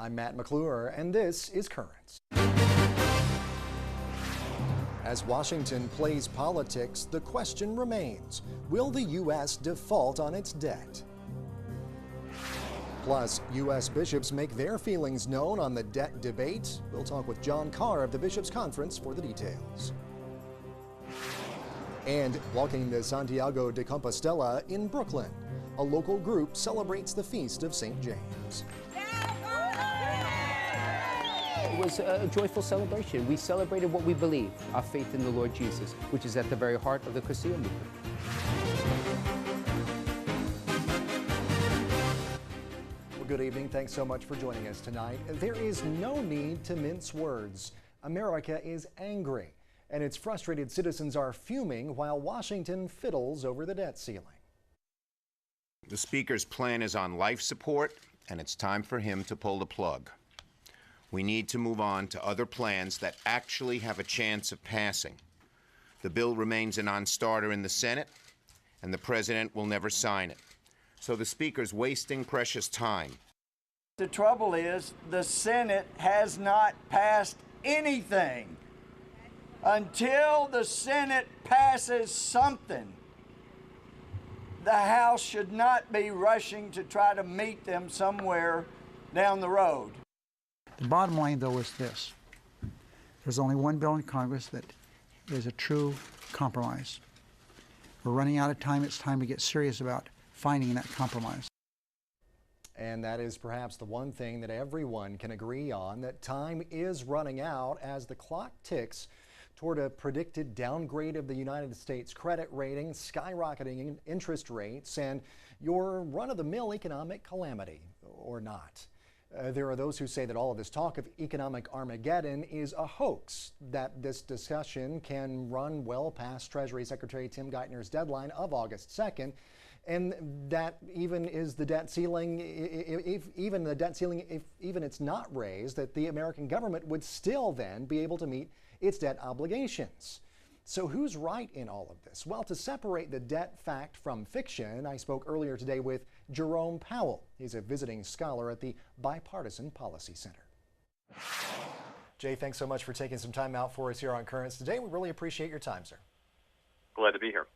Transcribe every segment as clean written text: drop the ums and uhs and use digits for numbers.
I'm Matt McClure, and this is Currents. As Washington plays politics, the question remains, will the U.S. default on its debt? Plus, U.S. bishops make their feelings known on the debt debate. We'll talk with John Carr of the Bishops' Conference for the details. And walking the Santiago de Compostela in Brooklyn, a local group celebrates the feast of St. James. It was a joyful celebration. We celebrated what we believe, our faith in the Lord Jesus, which is at the very heart of the Cursillo movement. Well, good evening. Thanks so much for joining us tonight. There is no need to mince words. America is angry, and its frustrated citizens are fuming while Washington fiddles over the debt ceiling. The Speaker's plan is on life support, and it's time for him to pull the plug. We need to move on to other plans that actually have a chance of passing. The bill remains a non-starter in the Senate, and the President will never sign it. So the Speaker's wasting precious time. The trouble is, the Senate has not passed anything. Until the Senate passes something, the House should not be rushing to try to meet them somewhere down the road. The bottom line, though, is this. There's only one bill in Congress that is a true compromise. We're running out of time. It's time to get serious about finding that compromise. And that is perhaps the one thing that everyone can agree on, that time is running out as the clock ticks toward a predicted downgrade of the United States credit rating, skyrocketing interest rates, and your run-of-the-mill economic calamity, or not. There are those who say that all of this talk of economic Armageddon is a hoax, that this discussion can run well past Treasury Secretary Tim Geithner's deadline of August 2nd, and that even is the debt ceiling, if even it's not raised, that the American government would still then be able to meet its debt obligations. So who's right in all of this? Well, to separate the debt fact from fiction, I spoke earlier today with Jerome Powell. He's a visiting scholar at the Bipartisan Policy Center. Jay, thanks so much for taking some time out for us here on Currents today. We really appreciate your time, sir. Glad to be here.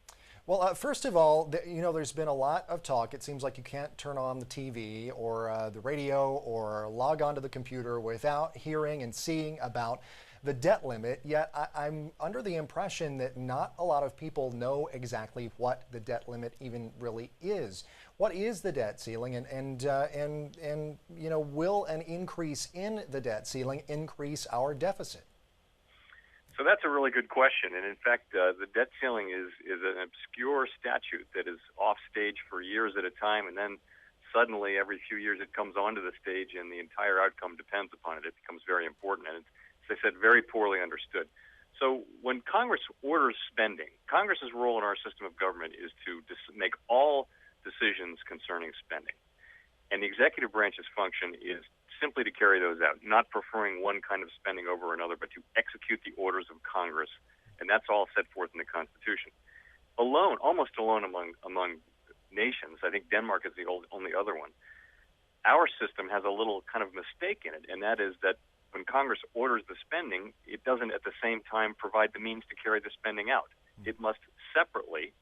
Well, first of all, there's been a lot of talk. It seems like you can't turn on the TV or the radio or log onto the computer without hearing and seeing about the debt limit, yet I'm under the impression that not a lot of people know exactly what the debt limit even really is. What is the debt ceiling, and will an increase in the debt ceiling increase our deficit? So that's a really good question, and in fact, the debt ceiling is an obscure statute that is off stage for years at a time, and then suddenly every few years it comes onto the stage, and the entire outcome depends upon it. It becomes very important, and it's, as I said, very poorly understood. So when Congress orders spending, Congress's role in our system of government is to make all decisions concerning spending. And the executive branch's function is simply to carry those out, not preferring one kind of spending over another, but to execute the orders of Congress. And that's all set forth in the Constitution. Alone, almost alone among nations, I think Denmark is the only other one, our system has a little kind of mistake in it, and that is that when Congress orders the spending, it doesn't at the same time provide the means to carry the spending out. It must separately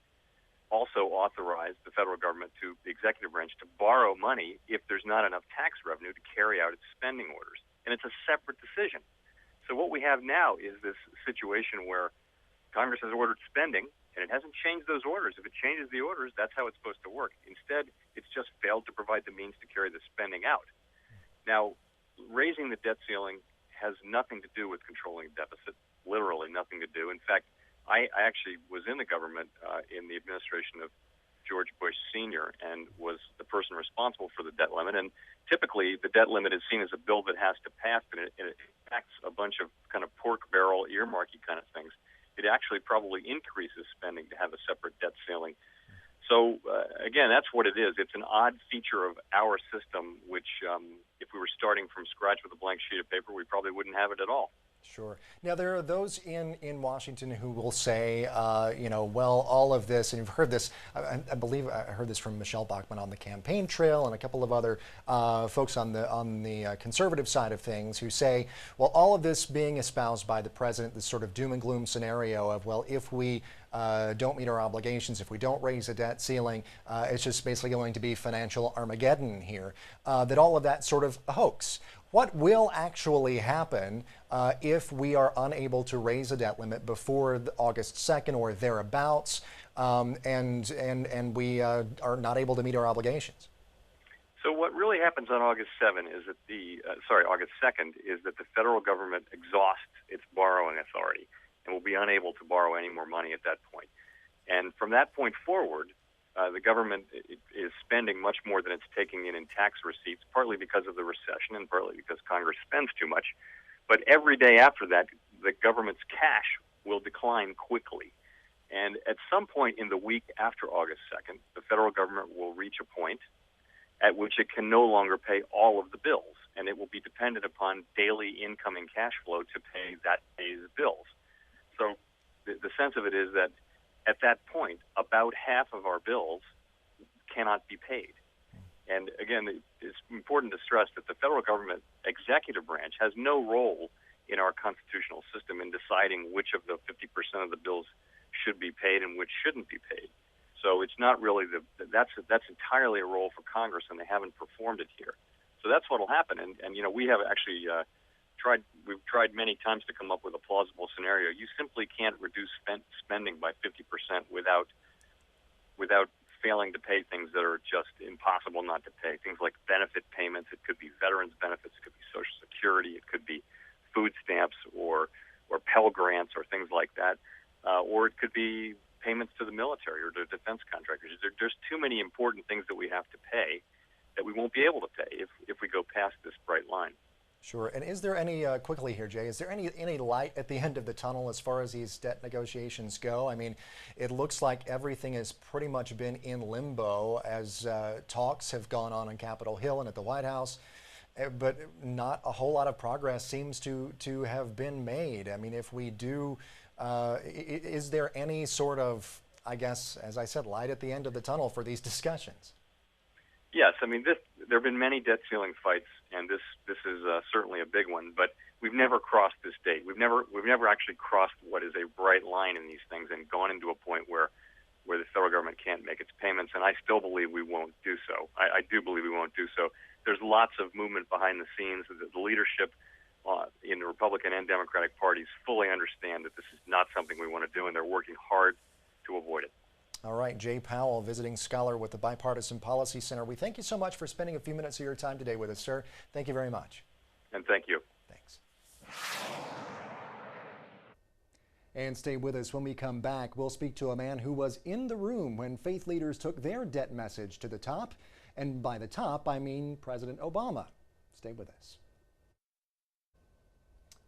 also authorize the federal government to the executive branch to borrow money if there's not enough tax revenue to carry out its spending orders. And it's a separate decision. So what we have now is this situation where Congress has ordered spending, and it hasn't changed those orders. If it changes the orders, that's how it's supposed to work. Instead, it's just failed to provide the means to carry the spending out. Now, raising the debt ceiling has nothing to do with controlling deficit, literally nothing to do. In fact, I actually was in the government in the administration of George Bush Sr. and was the person responsible for the debt limit. And typically, the debt limit is seen as a bill that has to pass, and it acts a bunch of kind of pork barrel earmarky kind of things. It actually probably increases spending to have a separate debt ceiling. So, again, that's what it is. It's an odd feature of our system, which if we were starting from scratch with a blank sheet of paper, we probably wouldn't have it at all. Sure. Now, there are those in Washington who will say, well, all of this, and you've heard this, I believe I heard this from Michelle Bachmann on the campaign trail and a couple of other folks on the conservative side of things who say, well, all of this being espoused by the president, this sort of doom and gloom scenario of, well, if we don't meet our obligations, if we don't raise the debt ceiling, it's just basically going to be financial Armageddon here, that all of that sort of a hoax. What will actually happen if we are unable to raise a debt limit before August 2nd or thereabouts, and we are not able to meet our obligations? So what really happens on August 7 is that August 2nd is that the federal government exhausts its borrowing authority and will be unable to borrow any more money at that point. And from that point forward, the government is spending much more than it's taking in tax receipts, partly because of the recession and partly because Congress spends too much. But every day after that, the government's cash will decline quickly. And at some point in the week after August 2nd, the federal government will reach a point at which it can no longer pay all of the bills, and it will be dependent upon daily incoming cash flow to pay that day's bills. So the sense of it is that at that point, about half of our bills cannot be paid. And again, it's important to stress that the federal government executive branch has no role in our constitutional system in deciding which of the 50% of the bills should be paid and which shouldn't be paid. So it's not really that's entirely a role for Congress, and they haven't performed it here. So that's what will happen. And we have actually we've tried many times to come up with a plausible scenario. You simply can't reduce spending by 50% without failing to pay things that are just impossible not to pay. Things like benefit payments. It could be veterans benefits. It could be Social Security. It could be food stamps or Pell Grants or things like that. Or it could be payments to the military or to defense contractors. There's too many important things that we have to pay that we won't be able to pay if we go past this bright line. Sure. And is there any, quickly here, Jay, is there any light at the end of the tunnel as far as these debt negotiations go? I mean, it looks like everything has pretty much been in limbo as talks have gone on Capitol Hill and at the White House, but not a whole lot of progress seems to have been made. I mean, if we do, is there any sort of, I guess, as I said, light at the end of the tunnel for these discussions? Yes, I mean, there have been many debt ceiling fights, and this is certainly a big one. But we've never crossed this date. We've never actually crossed what is a bright line in these things and gone into a point where the federal government can't make its payments. And I still believe we won't do so. I do believe we won't do so. There's lots of movement behind the scenes. The leadership in the Republican and Democratic parties fully understand that this is not something we want to do, and they're working hard to avoid it. All right, Jay Powell, visiting scholar with the Bipartisan Policy Center. We thank you so much for spending a few minutes of your time today with us, sir. Thank you very much. And thank you. Thanks. And stay with us. When we come back, we'll speak to a man who was in the room when faith leaders took their debt message to the top. And by the top, I mean President Obama. Stay with us.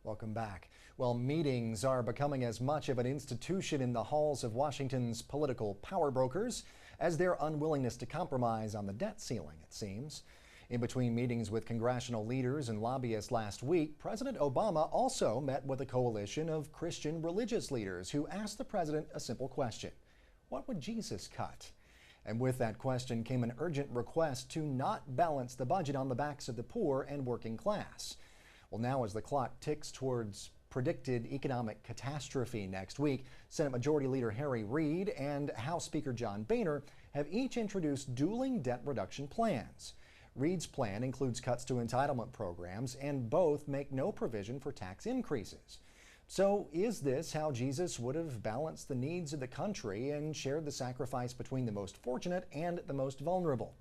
Welcome back. Well, meetings are becoming as much of an institution in the halls of Washington's political power brokers as their unwillingness to compromise on the debt ceiling, it seems. In between meetings with congressional leaders and lobbyists last week, President Obama also met with a coalition of Christian religious leaders who asked the president a simple question: what would Jesus cut? And with that question came an urgent request to not balance the budget on the backs of the poor and working class. Well, now as the clock ticks towards predicted economic catastrophe next week, Senate Majority Leader Harry Reid and House Speaker John Boehner have each introduced dueling debt reduction plans. Reid's plan includes cuts to entitlement programs, and both make no provision for tax increases. So is this how Jesus would have balanced the needs of the country and shared the sacrifice between the most fortunate and the most vulnerable?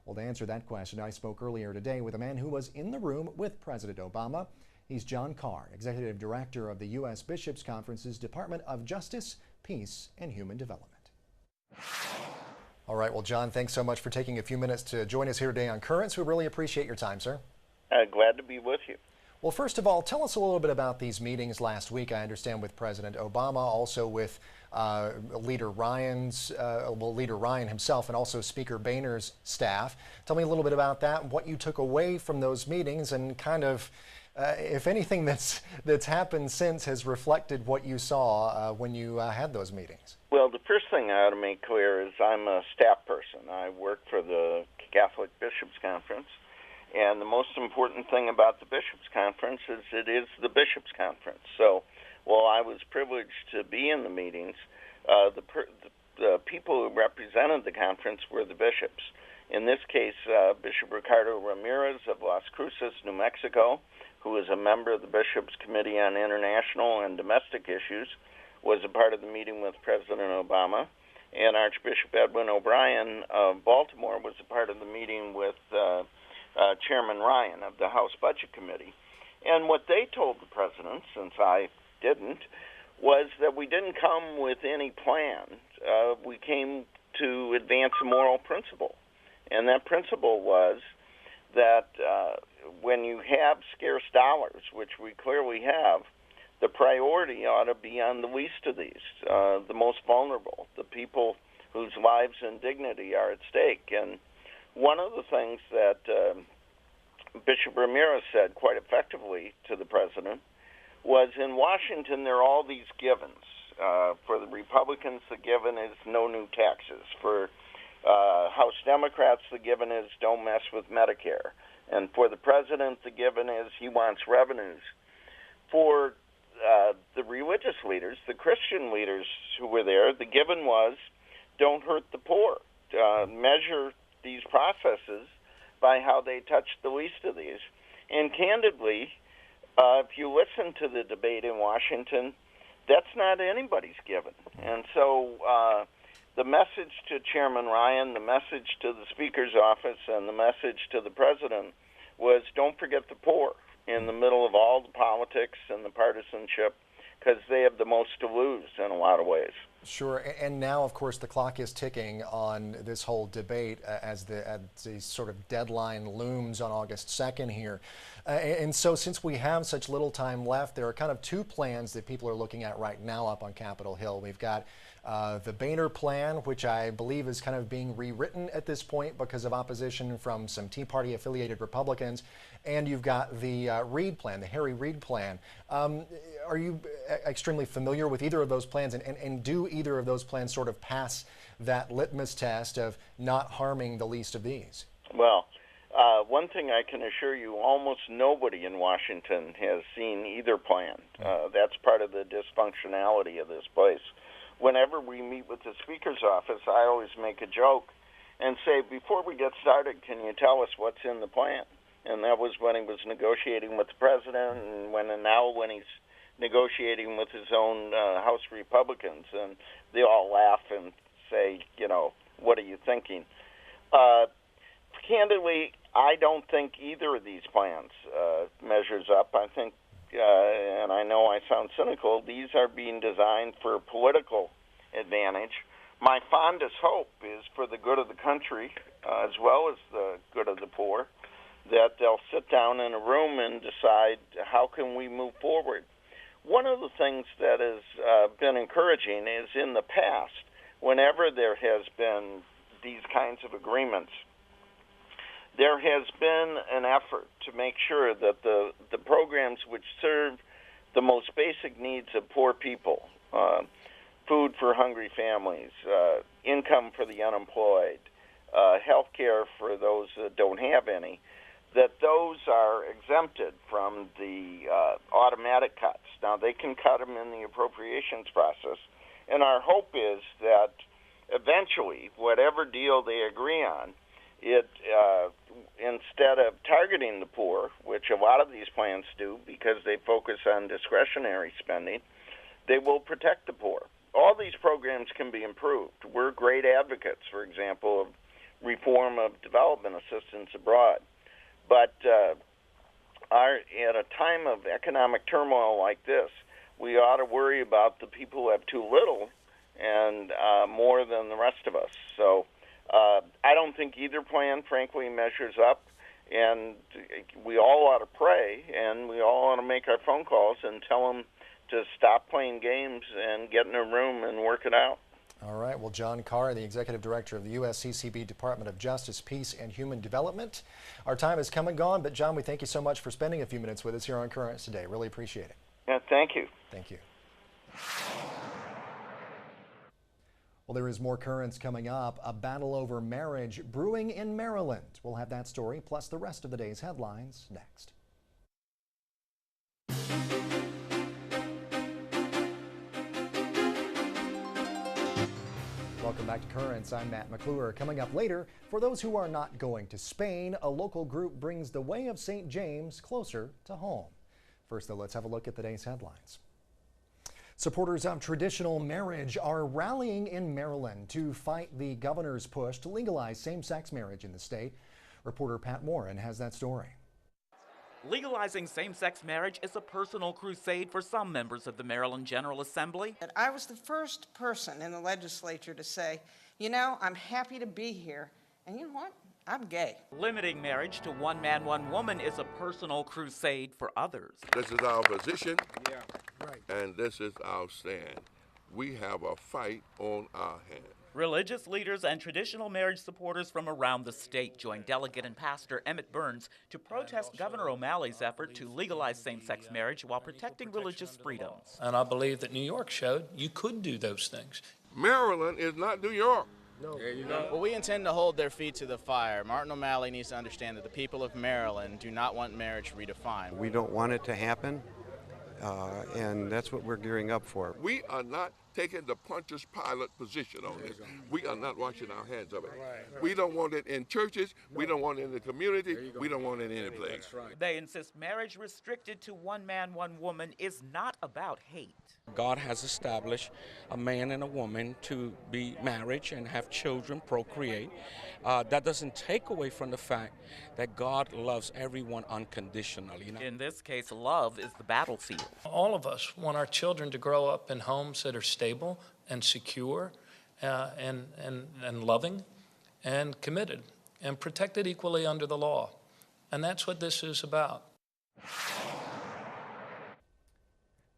Well, to answer that question, I spoke earlier today with a man who was in the room with President Obama. He's John Carr, Executive Director of the U.S. Bishops' Conference's Department of Justice, Peace, and Human Development. All right, well, John, thanks so much for taking a few minutes to join us here today on Currents. We really appreciate your time, sir. Glad to be with you. Well, first of all, tell us a little bit about these meetings last week. I understand with President Obama, also with Leader Ryan himself, and also Speaker Boehner's staff. Tell me a little bit about that, what you took away from those meetings, and kind of if anything that's happened since has reflected what you saw when you had those meetings. Well, the first thing I ought to make clear is I'm a staff person. I work for the Catholic Bishops' Conference, and the most important thing about the Bishops' Conference is it is the Bishops' Conference. So while I was privileged to be in the meetings, the people who represented the conference were the bishops. In this case, Bishop Ricardo Ramirez of Las Cruces, New Mexico, who is a member of the Bishops' Committee on International and Domestic Issues, was a part of the meeting with President Obama, and Archbishop Edwin O'Brien of Baltimore was a part of the meeting with Chairman Ryan of the House Budget Committee. And what they told the president, since I didn't, was that we didn't come with any plan. We came to advance a moral principle. And that principle was that when you have scarce dollars, which we clearly have, the priority ought to be on the least of these, the most vulnerable, the people whose lives and dignity are at stake. And one of the things that Bishop Ramirez said quite effectively to the president was, in Washington there are all these givens. For the Republicans, the given is no new taxes. For House Democrats, the given is don't mess with Medicare. And for the president, the given is he wants revenues. For the religious leaders, the Christian leaders who were there, the given was don't hurt the poor. Measure these processes by how they touch the least of these. And candidly, if you listen to the debate in Washington, that's not anybody's given. And so the message to Chairman Ryan, the message to the Speaker's office, and the message to the President was don't forget the poor in the middle of all the politics and the partisanship, because they have the most to lose in a lot of ways. Sure, and now, of course, the clock is ticking on this whole debate as the sort of deadline looms on August 2nd here. And so since we have such little time left, there are kind of two plans that people are looking at right now up on Capitol Hill. We've got the Boehner plan, which I believe is kind of being rewritten at this point because of opposition from some Tea Party-affiliated Republicans. And you've got the Reid plan, the Harry Reid plan. Are you extremely familiar with either of those plans? And do either of those plans sort of pass that litmus test of not harming the least of these? Well, one thing I can assure you, almost nobody in Washington has seen either plan. That's part of the dysfunctionality of this place. Whenever we meet with the Speaker's office, I always make a joke and say, before we get started, can you tell us what's in the plan? And that was when he was negotiating with the president, and now when he's negotiating with his own House Republicans, and they all laugh and say, what are you thinking? Candidly, I don't think either of these plans measures up. I think, and I know I sound cynical, these are being designed for political advantage. My fondest hope is for the good of the country, as well as the good of the poor, that they'll sit down in a room and decide how can we move forward. One of the things that has been encouraging is in the past, whenever there has been these kinds of agreements, there has been an effort to make sure that the programs which serve the most basic needs of poor people, food for hungry families, income for the unemployed, health care for those that don't have any, that those are exempted from the automatic cuts. Now, they can cut them in the appropriations process, and our hope is that eventually, whatever deal they agree on, it instead of targeting the poor, which a lot of these plans do because they focus on discretionary spending, they will protect the poor. All these programs can be improved. We're great advocates, for example, of reform of development assistance abroad. But at a time of economic turmoil like this, we ought to worry about the people who have too little and more than the rest of us. So I don't think either plan, frankly, measures up. And we all ought to pray, and we all ought to make our phone calls and tell them to stop playing games and get in a room and work it out. All right. Well, John Carr, the Executive Director of the USCCB Department of Justice, Peace, and Human Development. Our time has come and gone, but John, we thank you so much for spending a few minutes with us here on Currents today. Really appreciate it. Yeah, thank you. Thank you. Well, there is more Currents coming up. A battle over marriage brewing in Maryland. We'll have that story, plus the rest of the day's headlines next. Welcome back to Currents. I'm Matt McClure. Coming up later, for those who are not going to Spain, a local group brings the way of St. James closer to home. First, though, let's have a look at today's headlines. Supporters of traditional marriage are rallying in Maryland to fight the governor's push to legalize same-sex marriage in the state. Reporter Pat Morin has that story. Legalizing same-sex marriage is a personal crusade for some members of the Maryland General Assembly. I was the first person in the legislature to say, you know, I'm happy to be here, and you know what? I'm gay. Limiting marriage to one man, one woman is a personal crusade for others. This is our position, and this is our stand. We have a fight on our hands. Religious leaders and traditional marriage supporters from around the state joined Delegate and Pastor Emmett Burns to protest Governor O'Malley's effort to legalize same-sex marriage while protecting religious freedoms. And I believe that New York showed you could do those things. Maryland is not New York. No. Well, we intend to hold their feet to the fire. Martin O'Malley needs to understand that the people of Maryland do not want marriage redefined. We don't want it to happen, and that's what we're gearing up for. We are not taking the Pontius Pilate position on this. We are not washing our hands of it. We don't want it in churches. We don't want it in the community. We don't want it any place. They insist marriage restricted to one man, one woman is not about hate. God has established a man and a woman to be married and have children, procreate. That doesn't take away from the fact that God loves everyone unconditionally. In this case, love is the battlefield. All of us want our children to grow up in homes that are stable and secure and loving and committed and protected equally under the law. And that's what this is about.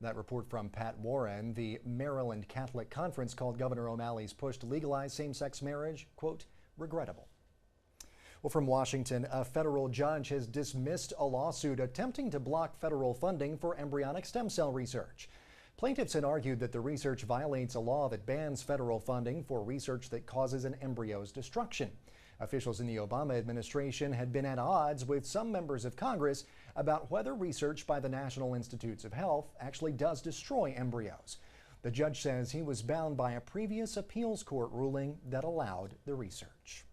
That report from Pat Warren. The Maryland Catholic Conference called Governor O'Malley's push to legalize same-sex marriage, quote, regrettable. Well, from Washington, a federal judge has dismissed a lawsuit attempting to block federal funding for embryonic stem cell research. Plaintiffs had argued that the research violates a law that bans federal funding for research that causes an embryo's destruction. Officials in the Obama administration had been at odds with some members of Congress about whether research by the National Institutes of Health actually does destroy embryos. The judge says he was bound by a previous appeals court ruling that allowed the research.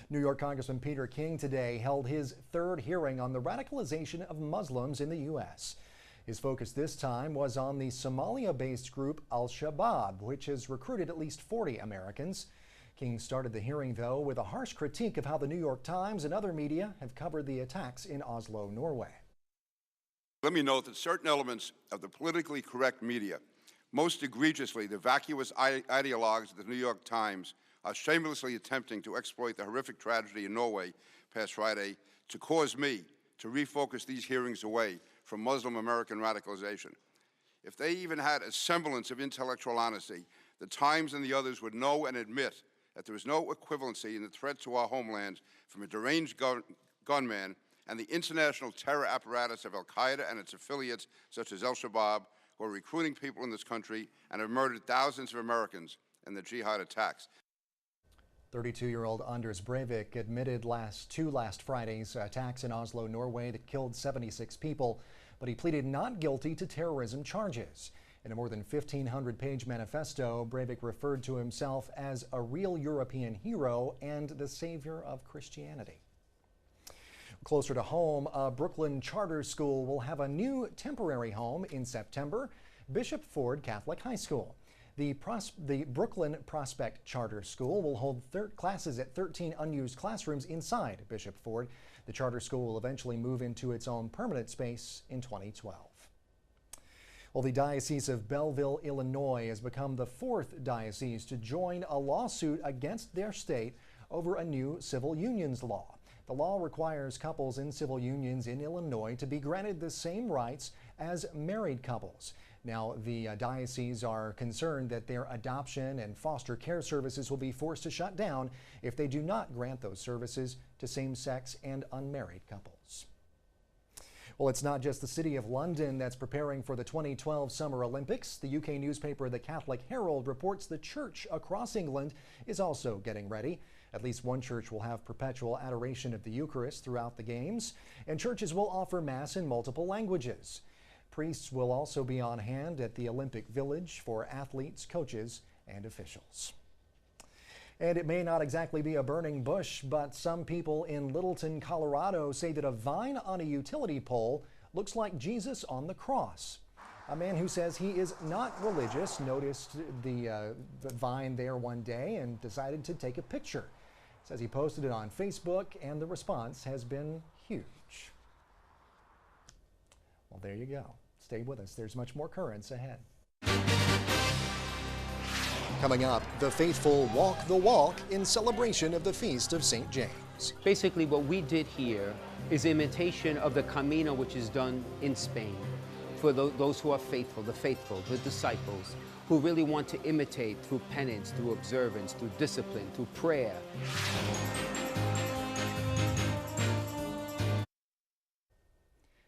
New York Congressman Peter King today held his third hearing on the radicalization of Muslims in the U.S. His focus this time was on the Somalia-based group Al-Shabaab, which has recruited at least 40 Americans. King started the hearing, though, with a harsh critique of how the New York Times and other media have covered the attacks in Oslo, Norway. Let me note that certain elements of the politically correct media, most egregiously the vacuous ideologues of the New York Times, are shamelessly attempting to exploit the horrific tragedy in Norway past Friday to cause me to refocus these hearings away from Muslim American radicalization. If they even had a semblance of intellectual honesty, the Times and the others would know and admit that there is no equivalency in the threat to our homelands from a deranged gunman and the international terror apparatus of Al-Qaeda and its affiliates, such as Al-Shabaab, who are recruiting people in this country and have murdered thousands of Americans in the jihad attacks. 32-year-old Anders Breivik admitted last Friday's attacks in Oslo, Norway that killed 76 people, but he pleaded not guilty to terrorism charges. In a more than 1,500-page manifesto, Breivik referred to himself as a real European hero and the savior of Christianity. Closer to home, a Brooklyn charter school will have a new temporary home in September, Bishop Ford Catholic High School. The Brooklyn Prospect Charter School will hold classes at 13 unused classrooms inside Bishop Ford. The charter school will eventually move into its own permanent space in 2012. Well, the Diocese of Belleville, Illinois has become the fourth diocese to join a lawsuit against their state over a new civil unions law. The law requires couples in civil unions in Illinois to be granted the same rights as married couples. Now, the dioceses are concerned that their adoption and foster care services will be forced to shut down if they do not grant those services to same-sex and unmarried couples. Well, it's not just the City of London that's preparing for the 2012 Summer Olympics. The UK newspaper The Catholic Herald reports the church across England is also getting ready. At least one church will have perpetual adoration of the Eucharist throughout the games, and churches will offer Mass in multiple languages. Priests will also be on hand at the Olympic Village for athletes, coaches, and officials. And it may not exactly be a burning bush, but some people in Littleton, Colorado say that a vine on a utility pole looks like Jesus on the cross. A man who says he is not religious noticed the vine there one day and decided to take a picture. Says he posted it on Facebook, and the response has been huge. Well, there you go. Stay with us. There's much more currents ahead. Coming up, the faithful walk the walk in celebration of the Feast of St. James. Basically, what we did here is imitation of the Camino, which is done in Spain. For those who are faithful, the disciples, who really want to imitate through penance, through observance, through discipline, through prayer.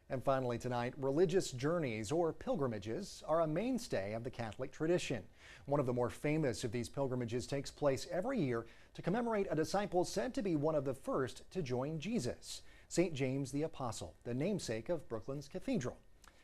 And finally tonight, religious journeys or pilgrimages are a mainstay of the Catholic tradition. One of the more famous of these pilgrimages takes place every year to commemorate a disciple said to be one of the first to join Jesus, St. James the Apostle, the namesake of Brooklyn's cathedral.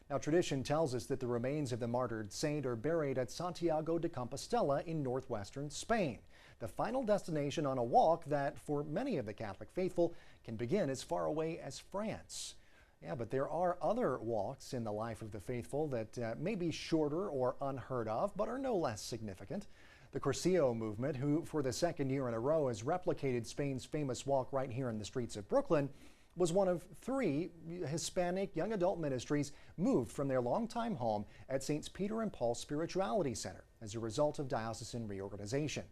Now, tradition tells us that the remains of the martyred saint are buried at Santiago de Compostela in northwestern Spain, the final destination on a walk that, for many of the Catholic faithful, can begin as far away as France. Yeah, but there are other walks in the life of the faithful that may be shorter or unheard of, but are no less significant. The Cursillo movement, who for the second year in a row has replicated Spain's famous walk right here in the streets of Brooklyn, was one of 3 Hispanic young adult ministries moved from their longtime home at St. Peter and Paul Spirituality Center as a result of diocesan reorganization.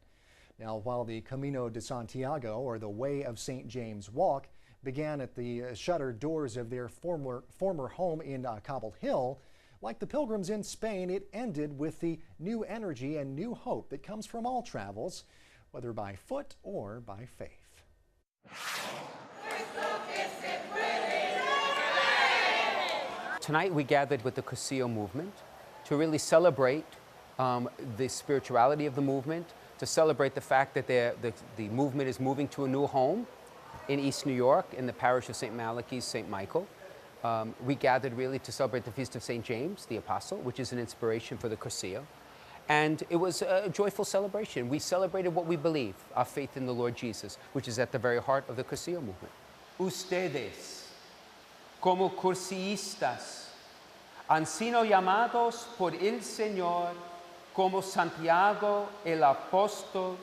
Now, while the Camino de Santiago, or the Way of St. James walk, began at the shuttered doors of their former home in Cobble Hill, like the pilgrims in Spain, it ended with the new energy and new hope that comes from all travels, whether by foot or by faith. Tonight we gathered with the Cursillo movement to really celebrate the spirituality of the movement, to celebrate the fact that the movement is moving to a new home in East New York, in the parish of St. Malachy's, St. Michael. We gathered really to celebrate the Feast of St. James, the Apostle, which is an inspiration for the Cursillo. And it was a joyful celebration. We celebrated what we believe, our faith in the Lord Jesus, which is at the very heart of the Cursillo movement. Ustedes, como cursillistas, han sido llamados por el Señor, como Santiago el Apóstol,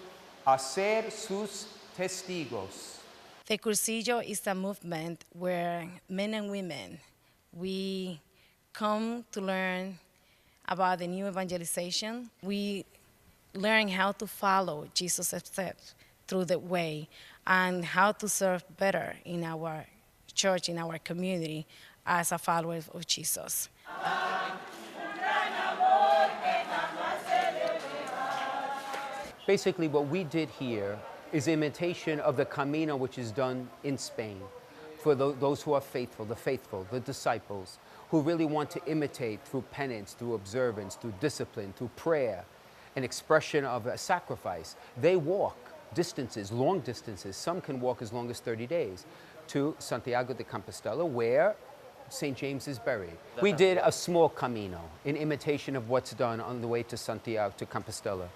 a ser sus testigos. The Cursillo is a movement where men and women, we come to learn about the new evangelization. We learn how to follow Jesus' steps through the way and how to serve better in our church, in our community, as a follower of Jesus. Basically, what we did here is imitation of the Camino, which is done in Spain. For those who are faithful, the disciples, who really want to imitate through penance, through observance, through discipline, through prayer, an expression of a sacrifice. They walk distances, long distances. Some can walk as long as 30 days to Santiago de Compostela, where St. James is buried. We did a small Camino in imitation of what's done on the way to Santiago de Compostela.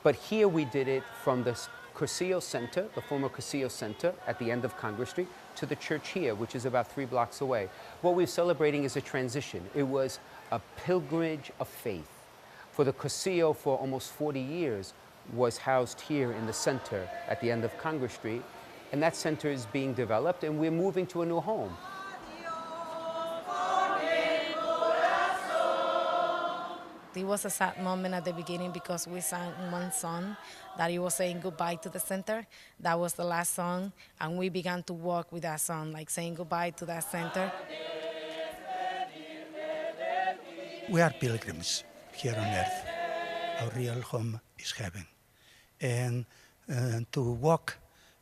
But here we did it from the Cursillo Center, the former Cursillo Center at the end of Congress Street, to the church here, which is about 3 blocks away. What we're celebrating is a transition. It was a pilgrimage of faith. For the Cursillo, for almost 40 years, was housed here in the center at the end of Congress Street, and that center is being developed, and we're moving to a new home. It was a sad moment at the beginning because we sang one song that it was saying goodbye to the center. That was the last song, and we began to walk with that song, like saying goodbye to that center. We are pilgrims here on earth. Our real home is heaven. And to walk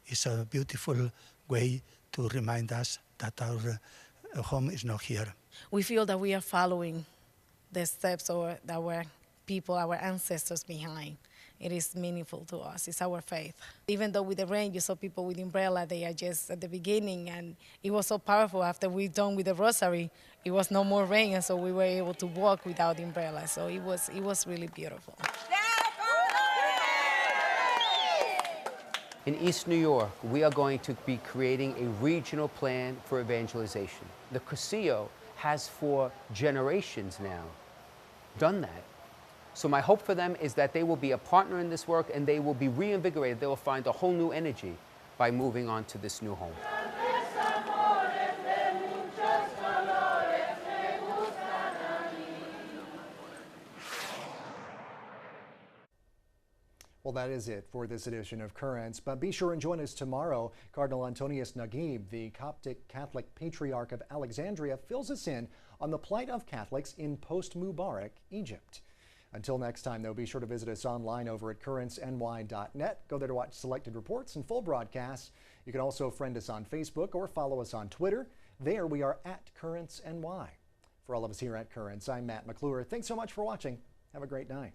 is a beautiful way to remind us that our home is not here. We feel that we are following the steps of our people, our ancestors behind. It is meaningful to us. It's our faith. Even though with the rain, you saw people with umbrella, they are just at the beginning, and it was so powerful. After we're done with the rosary, it was no more rain, and so we were able to walk without the umbrella. So it was really beautiful. In East New York, we are going to be creating a regional plan for evangelization. The Cursillo has for generations now done that. So my hope for them is that they will be a partner in this work and they will be reinvigorated. They will find a whole new energy by moving on to this new home. Well, that is it for this edition of Currents, but be sure and join us tomorrow. Cardinal Antonius Naguib, the Coptic Catholic Patriarch of Alexandria, fills us in on the plight of Catholics in post-Mubarak Egypt. Until next time, though, be sure to visit us online over at currentsny.net. Go there to watch selected reports and full broadcasts. You can also friend us on Facebook or follow us on Twitter. There we are at CurrentsNY. For all of us here at Currents, I'm Matt McClure. Thanks so much for watching. Have a great night.